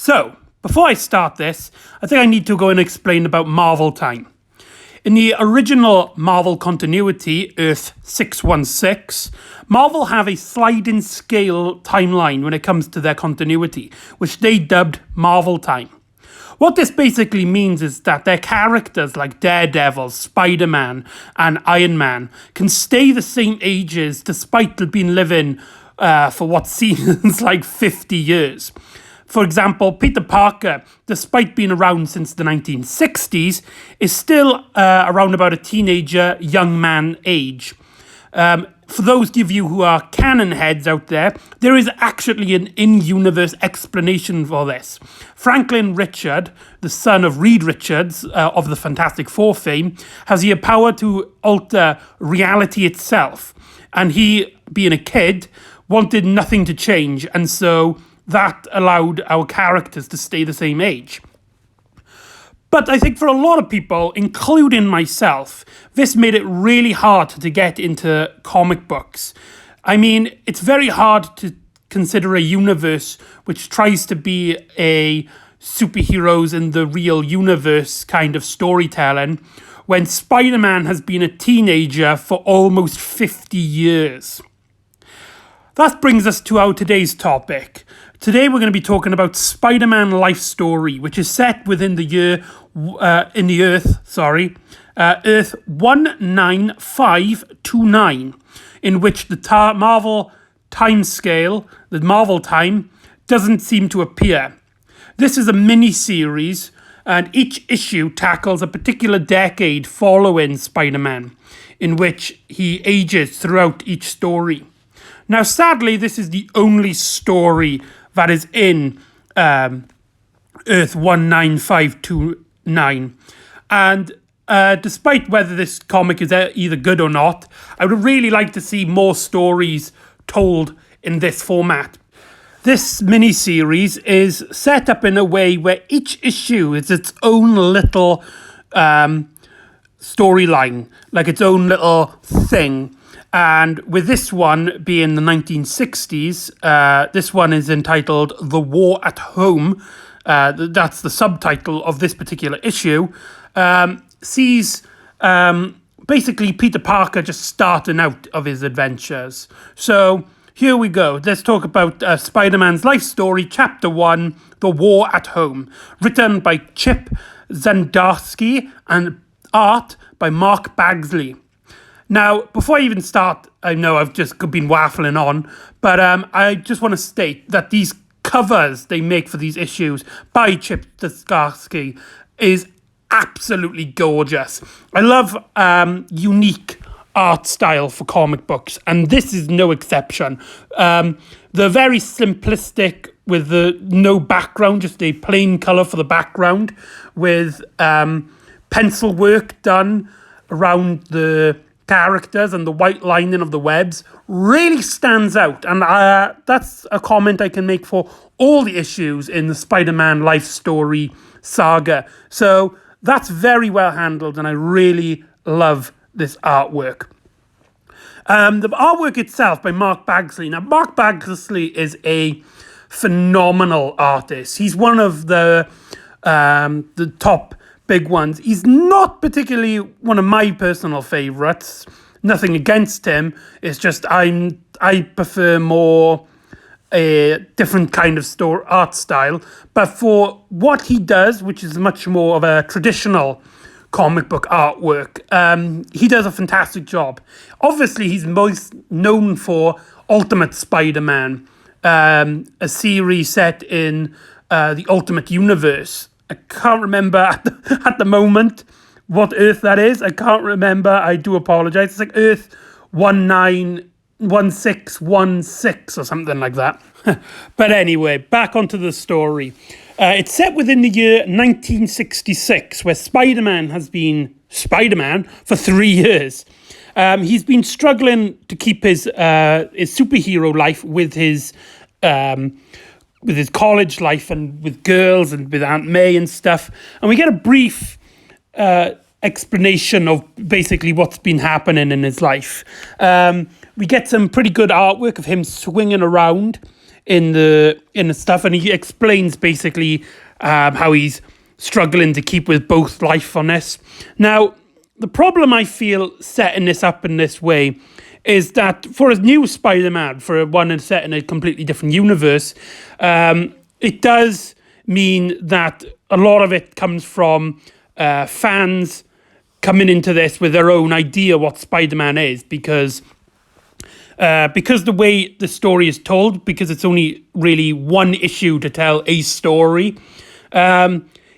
So, before I start this, I think I need to go and explain about Marvel time. In the original Marvel continuity, Earth 616, Marvel have a sliding scale timeline when it comes to their continuity, which they dubbed Marvel time. What this basically means is that their characters like Daredevil, Spider-Man, and Iron Man can stay the same ages despite being living for what seems like 50 years. For example, Peter Parker, despite being around since the 1960s, is still around about a teenager, young man age. For those of you who are canon heads out there, there is actually an in-universe explanation for this. Franklin Richard, the son of Reed Richards of the Fantastic Four fame, has the power to alter reality itself. And he, being a kid, wanted nothing to change, and so that allowed our characters to stay the same age. But I think for a lot of people, including myself, this made it really hard to get into comic books. I mean, it's very hard to consider a universe which tries to be a superheroes in the real universe kind of storytelling when Spider-Man has been a teenager for almost 50 years. That brings us to our today's topic. Today we're going to be talking about Spider-Man life story, which is set within the year, Earth 19529, in which the Marvel time scale, the Marvel time, doesn't seem to appear. This is a mini-series, and each issue tackles a particular decade following Spider-Man, in which he ages throughout each story. Now, sadly, this is the only story that is in Earth 19529. And despite whether this comic is either good or not, I would really like to see more stories told in this format. This mini-series is set up in a way where each issue is its own little storyline, like its own little thing. And with this one being the 1960s, this one is entitled The War at Home. That's the subtitle of this particular issue. Sees basically Peter Parker just starting out of his adventures. So here we go. Let's talk about Spider-Man's life story, Chapter 1, The War at Home. Written by Chip Zdarsky and art by Mark Bagsley. Now, before I even start, I know I've just been waffling on, but I just want to state that these covers they make for these issues by Chip Zdarsky is absolutely gorgeous. I love unique art style for comic books, and this is no exception. They're very simplistic with no background, just a plain colour for the background, with pencil work done around the characters, and the white lining of the webs really stands out, and that's a comment I can make for all the issues in the Spider-Man life story saga. So that's very well handled, and I really love this artwork. The artwork itself by Mark Bagsley. Now, Mark Bagsley is a phenomenal artist. He's one of the top big ones. He's not particularly one of my personal favourites. Nothing against him. It's just I prefer more a different kind of art style. But for what he does, which is much more of a traditional comic book artwork, he does a fantastic job. Obviously, he's most known for Ultimate Spider-Man, a series set in the Ultimate Universe. I can't remember at the moment what Earth that is. I can't remember. I do apologise. It's like Earth 191616 or something like that. But anyway, back onto the story. It's set within the year 1966, where Spider-Man has been Spider-Man for 3 years. He's been struggling to keep his superhero life with his college life and with girls and with Aunt May and stuff. And we get a brief explanation of basically what's been happening in his life. We get some pretty good artwork of him swinging around in the stuff, and he explains basically how he's struggling to keep with both life on this. Now, the problem I feel setting this up in this way is that for a new Spider-Man, for one set in a completely different universe, it does mean that a lot of it comes from fans coming into this with their own idea what Spider-Man is, because the way the story is told, because it's only really one issue to tell a story,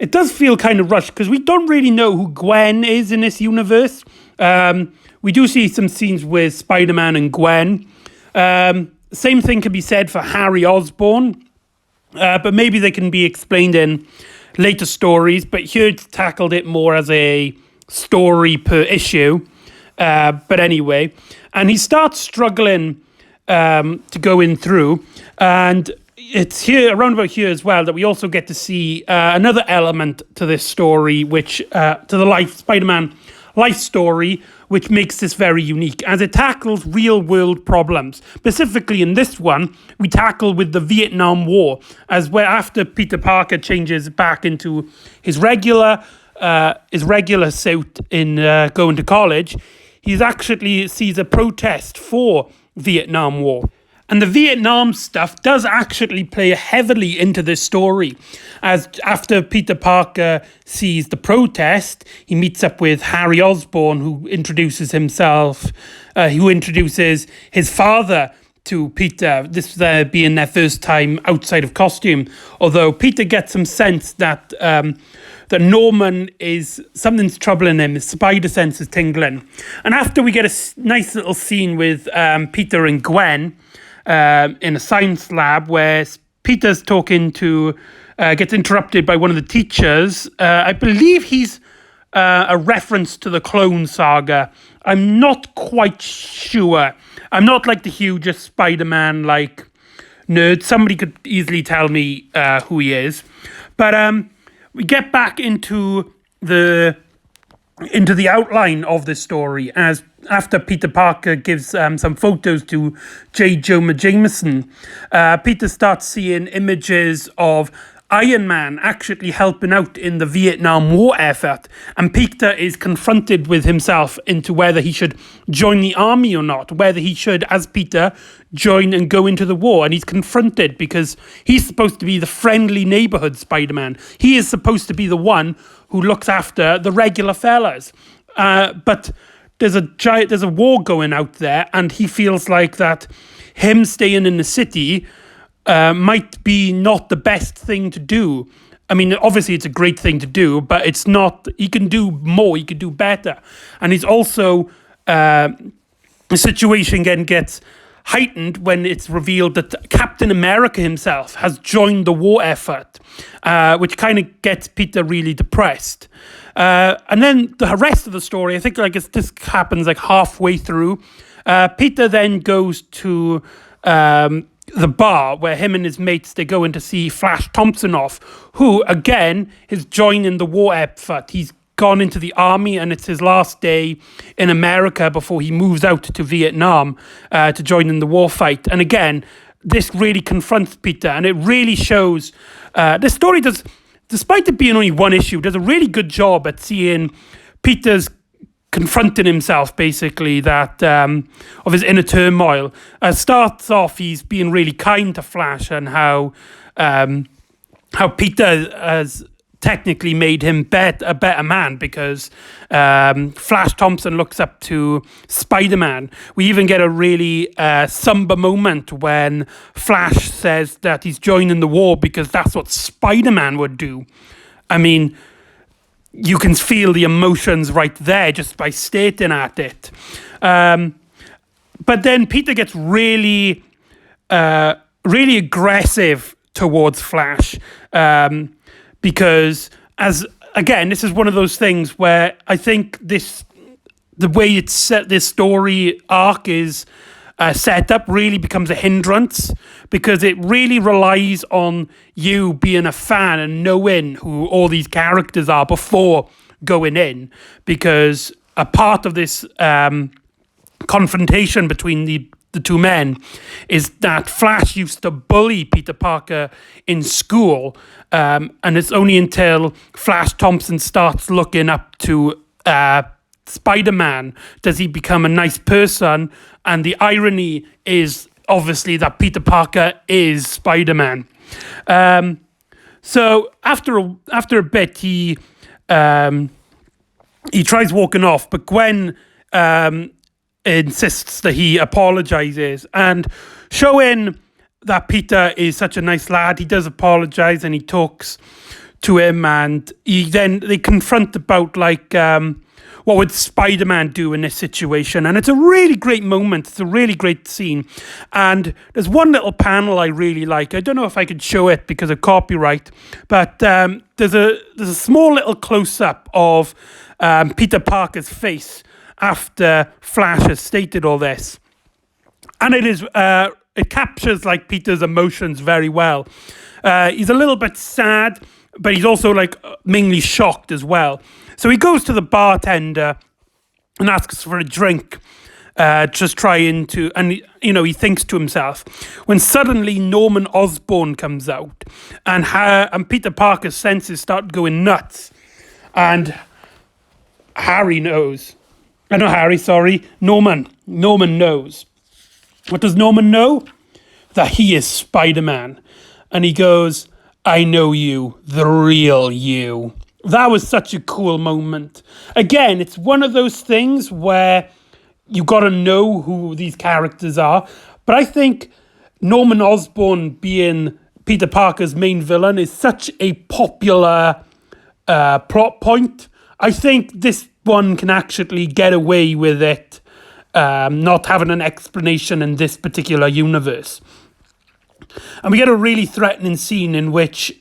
it does feel kind of rushed, because we don't really know who Gwen is in this universe. We do see some scenes with Spider-Man and Gwen. Same thing can be said for Harry Osborn, but maybe they can be explained in later stories. But here it's tackled it more as a story per issue. But anyway, and he starts struggling to go in through, and it's here, around about here as well, that we also get to see another element to this story, which to the Spider-Man life story, which makes this very unique, as it tackles real world problems. Specifically in this one, we tackle with the Vietnam War, as where after Peter Parker changes back into his regular suit in going to college, he actually sees a protest for Vietnam War. And the Vietnam stuff does actually play heavily into this story, as after Peter Parker sees the protest, he meets up with Harry Osborn, who introduces his father to Peter, this being their first time outside of costume. Although Peter gets some sense that Norman something's troubling him, his spider sense is tingling. And after we get a nice little scene with Peter and Gwen, in a science lab where Peter's gets interrupted by one of the teachers. I believe he's a reference to the Clone Saga. I'm not quite sure. I'm not like the hugest Spider-Man nerd. Somebody could easily tell me who he is. But we get back into the outline of the story, as after Peter Parker gives some photos to J. Jonah Jameson, Peter starts seeing images of Iron Man actually helping out in the Vietnam War effort, and Peter is confronted with himself into whether he should join the army or not, whether he should, as Peter, join and go into the war. And he's confronted because he's supposed to be the friendly neighborhood Spider-Man. He is supposed to be the one who looks after the regular fellas. But there's a war going out there, and he feels like that him staying in the city might be not the best thing to do. I mean, obviously it's a great thing to do, but it's not. He can do more. He could do better. And he's also the situation again gets heightened when it's revealed that Captain America himself has joined the war effort, which kind of gets Peter really depressed. And then the rest of the story, I think this happens halfway through. Peter then goes to the bar where him and his mates, they go in to see Flash Thompson off, who again is joining the war effort. He's gone into the army, and it's his last day in America before he moves out to Vietnam to join in the war fight. And again, this really confronts Peter, and it really shows this story does, despite it being only one issue, does a really good job at seeing Peter's confronting himself, basically, that of his inner turmoil. Starts off, he's being really kind to Flash, and how Peter has technically made him a better man, because Flash Thompson looks up to Spider-Man. We even get a really somber moment when Flash says that he's joining the war because that's what Spider-Man would do. I mean, you can feel the emotions right there just by stating at it. But then Peter gets really aggressive towards Flash, because this is one of those things where I think the way it's set, this story arc is set up, really becomes a hindrance, because it really relies on you being a fan and knowing who all these characters are before going in, because a part of this confrontation between the two men is that Flash used to bully Peter Parker in school, and it's only until Flash Thompson starts looking up to Spider-Man does he become a nice person. And the irony is obviously that Peter Parker is Spider-Man. So after a bit, he tries walking off, but Gwen insists that he apologizes, and showing that Peter is such a nice lad, he does apologize and he talks to him, and they confront about like what would Spider-Man do in this situation. And it's a really great moment. It's a really great scene. And there's one little panel I really like. I don't know if I could show it because of copyright, but there's a small little close-up of Peter Parker's face after Flash has stated all this. And it captures like Peter's emotions very well. He's a little bit sad, but he's also like mainly shocked as well. So he goes to the bartender and asks for a drink, just trying to, and he thinks to himself, when suddenly Norman Osborn comes out, and Peter Parker's senses start going nuts, and Norman knows. What does Norman know? That he is Spider-Man. And he goes, I know you, the real you. That was such a cool moment. Again, it's one of those things where you got to know who these characters are. But I think Norman Osborn being Peter Parker's main villain is such a popular plot point. I think this one can actually get away with it, not having an explanation in this particular universe. And we get a really threatening scene in which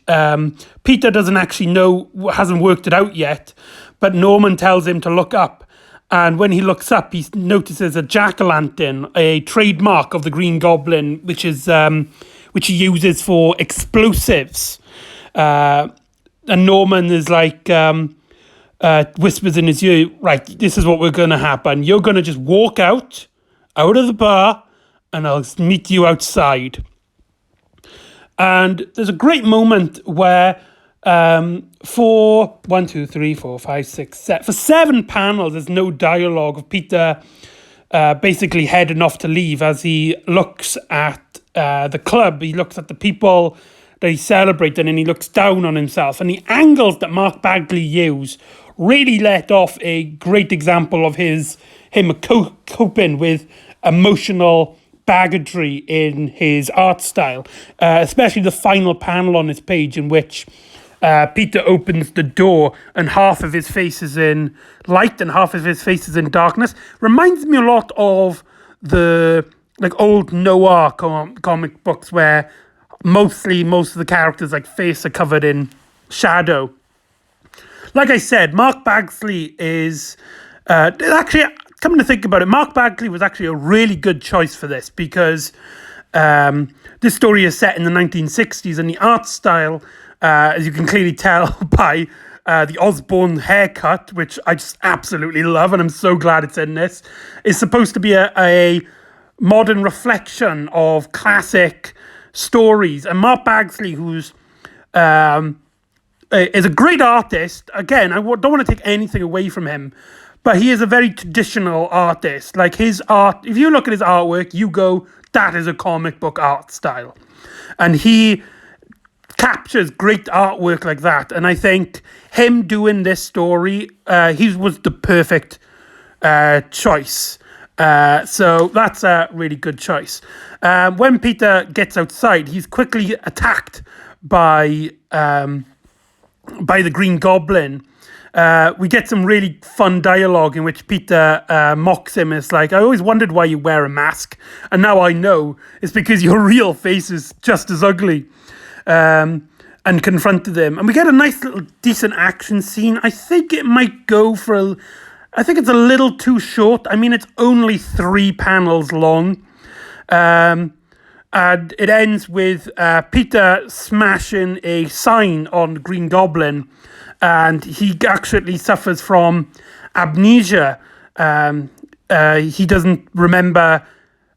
Peter doesn't actually know, hasn't worked it out yet, but Norman tells him to look up. And when he looks up, he notices a jack-o'-lantern, a trademark of the Green Goblin, which he uses for explosives. And Norman is like, whispers in his ear, right, this is what we're going to happen. You're going to just walk out of the bar, and I'll meet you outside. And there's a great moment where for 7 panels, there's no dialogue of Peter basically heading off to leave as he looks at the club. He looks at the people that he's celebrating, and he looks down on himself. And the angles that Mark Bagley used really let off a great example of him coping with emotional baggage in his art style, especially the final panel on his page in which Peter opens the door and half of his face is in light and half of his face is in darkness. Reminds me a lot of the old noir comic books where most of the characters face are covered in shadow. Like I said, Mark Bagley is actually, coming to think about it, Mark Bagley was actually a really good choice for this because this story is set in the 1960s, and the art style, as you can clearly tell by the Osborn haircut, which I just absolutely love, and I'm so glad it's in this, is supposed to be a modern reflection of classic stories. And Mark Bagley, who's is a great artist, again, I don't want to take anything away from him, but he is a very traditional artist. Like his art, if you look at his artwork, you go, that is a comic book art style. And he captures great artwork like that. And I think him doing this story, he was the perfect choice. So that's a really good choice. When Peter gets outside, he's quickly attacked by the Green Goblin. We get some really fun dialogue in which Peter mocks him. It's like, I always wondered why you wear a mask, and now I know it's because your real face is just as ugly. And confronted him. And we get a nice little decent action scene. I think it might go for I think it's a little too short. I mean, it's only 3 panels long. And it ends with Peter smashing a sign on Green Goblin. And he actually suffers from amnesia. He doesn't remember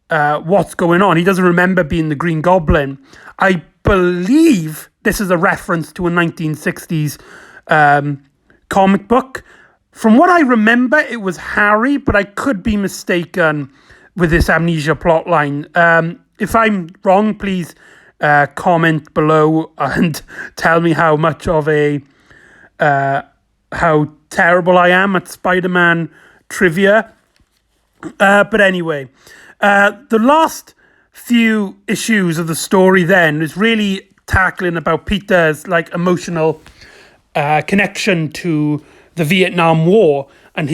what's going on. He doesn't remember being the Green Goblin. I believe this is a reference to a 1960s comic book. From what I remember, it was Harry, but I could be mistaken with this amnesia plotline. If I'm wrong, please comment below and tell me how much of a how terrible I am at Spider-Man trivia. But anyway, the last few issues of the story then is really tackling about Peter's like emotional connection to the Vietnam War and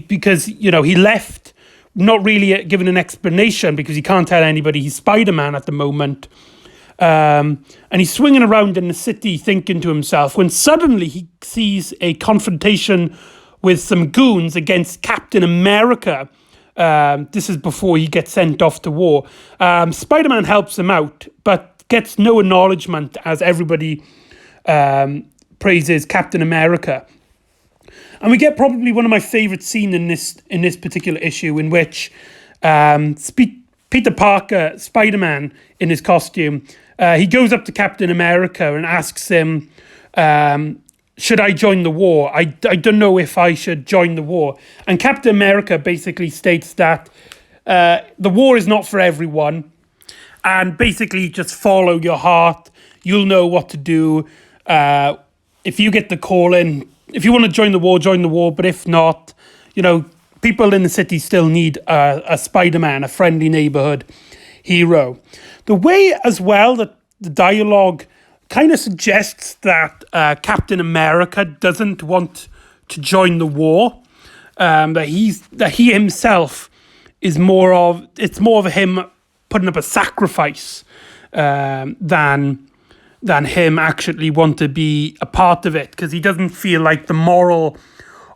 because he left not really given an explanation because he can't tell anybody he's Spider-Man at the moment. And he's swinging around in the city thinking to himself when suddenly he sees a confrontation with some goons against Captain America. This is before he gets sent off to war. Spider-Man helps him out, but gets no acknowledgement as everybody praises Captain America. And we get probably one of my favourite scenes in this particular issue, in which Peter Parker, Spider-Man, in his costume, he goes up to Captain America and asks him, should I join the war? I don't know if I should join the war. And Captain America basically states that the war is not for everyone. And basically just follow your heart. You'll know what to do. If you get the call in, if you want to join the war. But if not, people in the city still need a Spider-Man, a friendly neighborhood hero. The way as well that the dialogue kind of suggests that Captain America doesn't want to join the war, that he himself is more of him putting up a sacrifice than him actually want to be a part of it, because he doesn't feel like the moral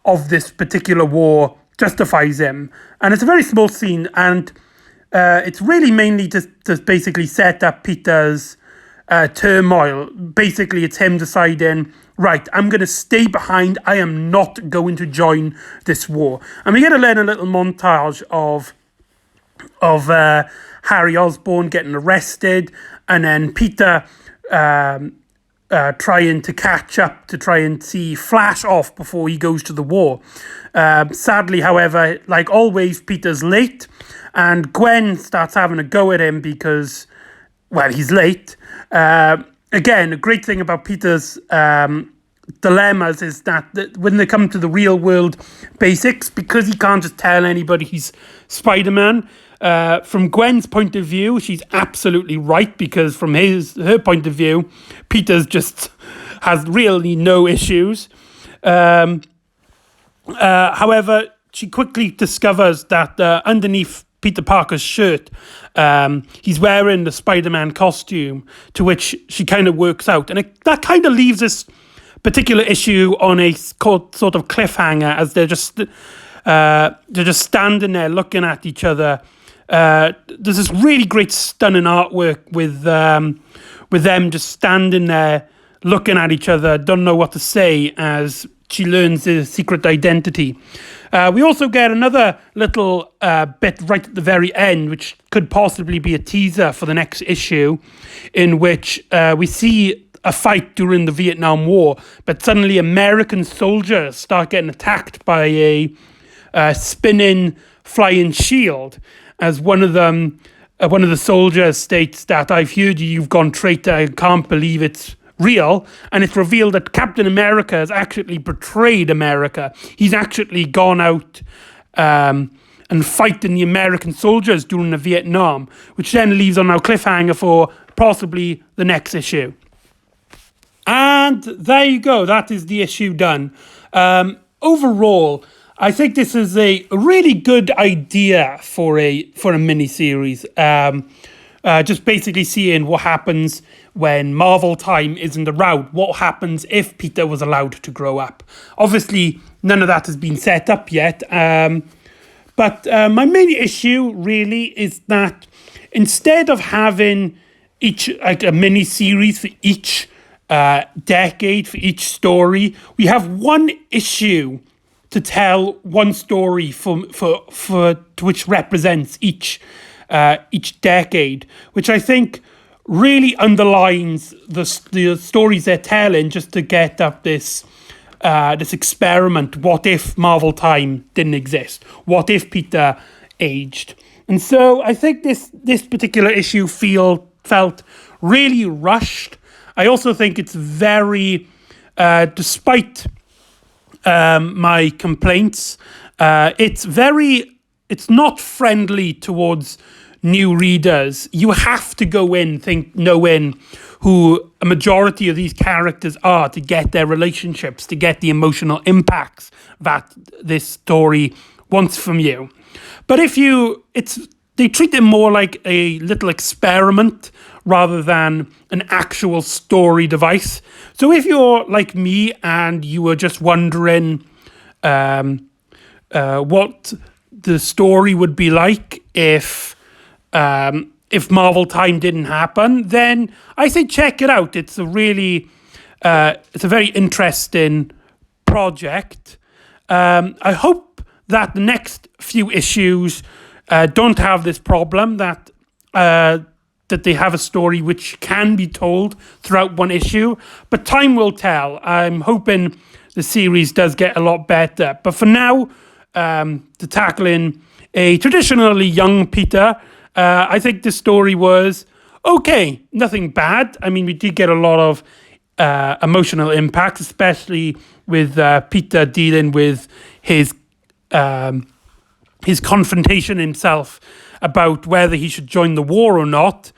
of this particular war justifies him. And it's a very small scene, and it's really mainly to basically set up Peter's turmoil. Basically, it's him deciding, right, I'm going to stay behind. I am not going to join this war. And we get to learn a little montage of Harry Osborn getting arrested, and then Peter trying to catch up to try and see Flash off before he goes to the war. Sadly, however, like always, Peter's late, and Gwen starts having a go at him because, well, he's late. Again, a great thing about Peter's dilemmas is that when they come to the real world basics, because he can't just tell anybody he's Spider-Man, from Gwen's point of view, she's absolutely right, because from her point of view, Peter's just has really no issues. However, she quickly discovers that underneath Peter Parker's shirt, he's wearing the Spider-Man costume, to which she kind of works out. And that kind of leaves this particular issue on a sort of cliffhanger, as they're just standing there looking at each other. There's this really great stunning artwork with them just standing there looking at each other, don't know what to say, as she learns the secret identity. We also get another little bit right at the very end, which could possibly be a teaser for the next issue, in which we see a fight during the Vietnam War, but suddenly American soldiers start getting attacked by a spinning flying shield, as one of the soldiers states that, "I've heard you've gone traitor, I can't believe it's real." And it's revealed that Captain America has actually betrayed America. He's actually gone out and fighting the American soldiers during the Vietnam, which then leaves on our cliffhanger for possibly the next issue. And there you go. That is the issue done. Overall, I think this is a really good idea for a mini-series. Just basically seeing what happens when Marvel time isn't around. What happens if Peter was allowed to grow up? Obviously, none of that has been set up yet. But my main issue really is that instead of having a mini-series for each decade, for each story, we have one issue to tell one story for which represents each each decade, which I think really underlines the stories they're telling, just to get up this experiment. What if Marvel time didn't exist? What if Peter aged? And so I think this particular issue felt really rushed. I also think it's very, despite my complaints, it's not friendly towards new readers. You have to go in knowing who a majority of these characters are to get their relationships, to get the emotional impacts that this story wants from you. But they treat it more like a little experiment rather than an actual story device. So if you're like me and you were just wondering what the story would be like if Marvel time didn't happen, then I say check it out. It's a very interesting project. I hope that the next few issues don't have this problem, that they have a story which can be told throughout one issue. But time will tell. I'm hoping the series does get a lot better. But for now, to tackling a traditionally young Peter, I think the story was okay, nothing bad. I mean, we did get a lot of emotional impact, especially with Peter dealing with his confrontation himself about whether he should join the war or not.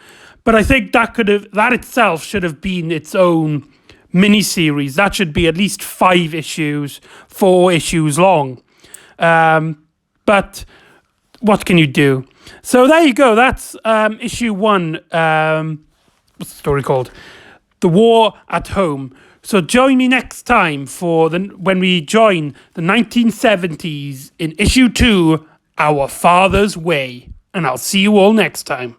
But I think that itself should have been its own mini-series. That should be at least 4 issues long. But what can you do? So there you go. That's issue 1. What's the story called? The War at Home. So join me next time when we join the 1970s in issue 2, Our Father's Way. And I'll see you all next time.